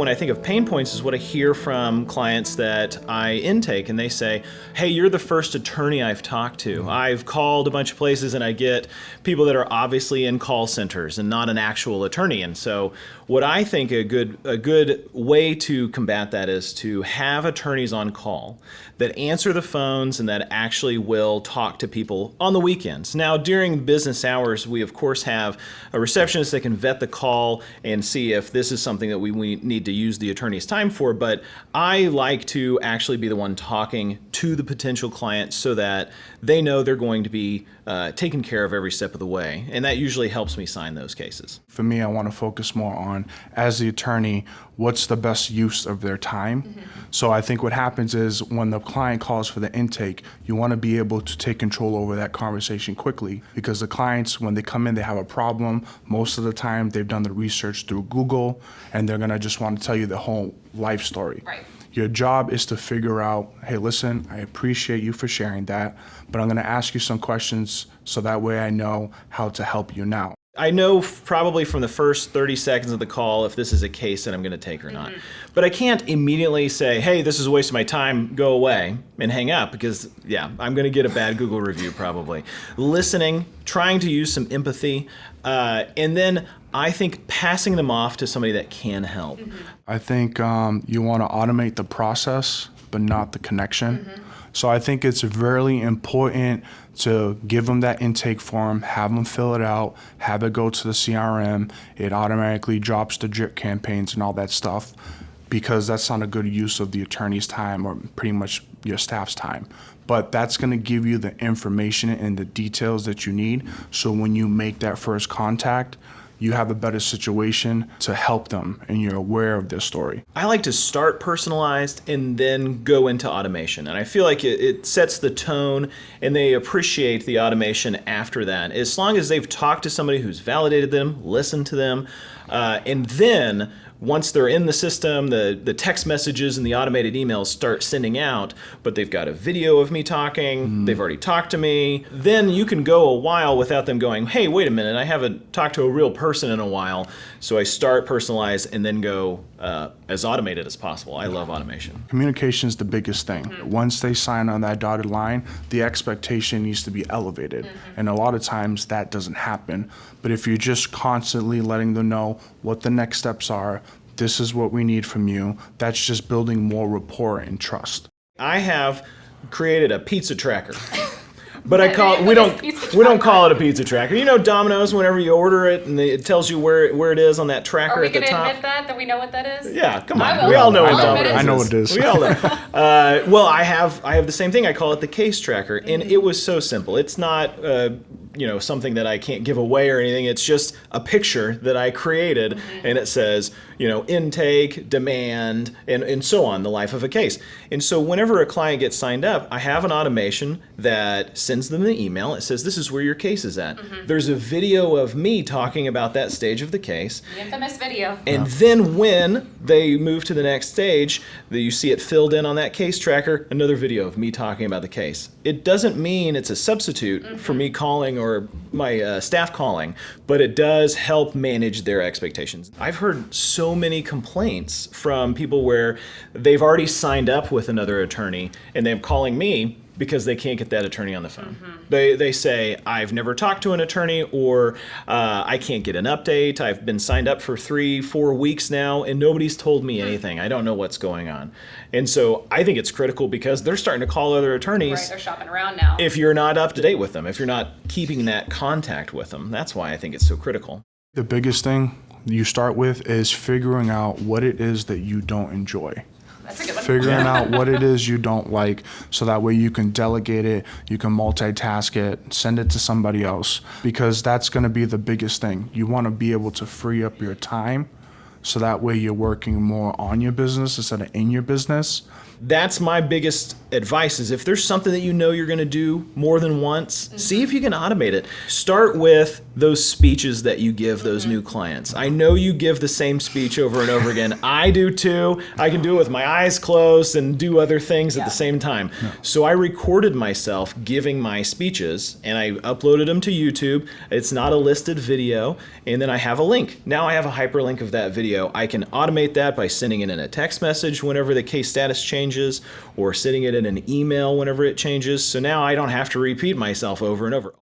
when I think of pain points is what I hear from clients that I intake, and they say, hey, you're the first attorney I've talked to. I've called a bunch of places and I get people that are obviously in call centers and not an actual attorney. And so what I think a good way to combat that is to have attorneys on call that answer the phones and that actually will talk to people on the weekends. Now, during business hours, we of course have a receptionist that can vet the call and see if this is something that we need to use the attorney's time for, but I like to actually be the one talking to the potential client so that they know they're going to be taken care of every step of the way, and that usually helps me sign those cases. For me, I want to focus more on, as the attorney, what's the best use of their time. Mm-hmm. So I think what happens is when the client calls for the intake, you want to be able to take control over that conversation quickly, because the clients, when they come in, they have a problem. Most of the time, they've done the research through Google, and they're going to just want to tell you the whole life story. Right. Your job is to figure out, hey, listen, I appreciate you for sharing that, but I'm going to ask you some questions so that way I know how to help you now. I know probably from the first 30 seconds of the call if this is a case that I'm going to take or not. But I can't immediately say, hey, this is a waste of my time, go away, and hang up, because, yeah, I'm going to get a bad Google review probably. Listening, trying to use some empathy, and then I think passing them off to somebody that can help. I think you want to automate the process, but not the connection. So I think it's really important to give them that intake form, have them fill it out, have it go to the CRM. It automatically drops the drip campaigns and all that stuff, because that's not a good use of the attorney's time or pretty much your staff's time. But that's going to give you the information and the details that you need, so when you make that first contact, you have a better situation to help them and you're aware of their story. I like to start personalized and then go into automation. And I feel like it sets the tone and they appreciate the automation after that. As long as they've talked to somebody who's validated them, listened to them, and then once they're in the system, the text messages and the automated emails start sending out, but they've got a video of me talking, they've already talked to me, then you can go a while without them going, hey, wait a minute, I haven't talked to a real person in a while. So I start personalized and then go as automated as possible. I love automation. Communication is the biggest thing. Once they sign on that dotted line, the expectation needs to be elevated. And a lot of times that doesn't happen. But if you're just constantly letting them know what the next steps are, this is what we need from you, that's just building more rapport and trust. I have created a pizza tracker. But we don't call it a pizza tracker. You know Domino's, whenever you order it and it tells you where it is on that tracker at the top. Are we going to admit that we know what that is? Yeah, come on. We all know what Domino's is. I know what it is. We all know. Well, I have the same thing. I call it the case tracker, and it was so simple. It's not something that I can't give away or anything. It's just a picture that I created, and it says, intake, demand, and so on, the life of a case. And so whenever a client gets signed up, I have an automation that sends them the email. It says, this is where your case is at. There's a video of me talking about that stage of the case. The infamous video. And then when they move to the next stage, you see it filled in on that case tracker, another video of me talking about the case. It doesn't mean it's a substitute for me calling or my staff calling, but it does help manage their expectations. I've heard so many complaints from people where they've already signed up with another attorney and they're calling me because they can't get that attorney on the phone. They say, I've never talked to an attorney, or I can't get an update. I've been signed up for 3-4 weeks now and nobody's told me anything. I don't know what's going on. And so I think it's critical because they're starting to call other attorneys. Right, they're shopping around now. If you're not up to date with them, if you're not keeping that contact with them. That's why I think it's so critical. The biggest thing you start with is figuring out what it is that you don't enjoy. That's a good one. Figuring out what it is you don't like, so that way you can delegate it, you can multitask it, send it to somebody else, because that's going to be the biggest thing. You want to be able to free up your time, so that way you're working more on your business instead of in your business. That's my biggest advice, is if there's something that you know you're going to do more than once, see if you can automate it. Start with those speeches that you give those new clients. I know you give the same speech over and over again. I do too. I can do it with my eyes closed and do other things at the same time. So I recorded myself giving my speeches and I uploaded them to YouTube. It's not a listed video. And then I have a link. Now I have a hyperlink of that video video, I can automate that by sending it in a text message whenever the case status changes, or sending it in an email whenever it changes. So now I don't have to repeat myself over and over.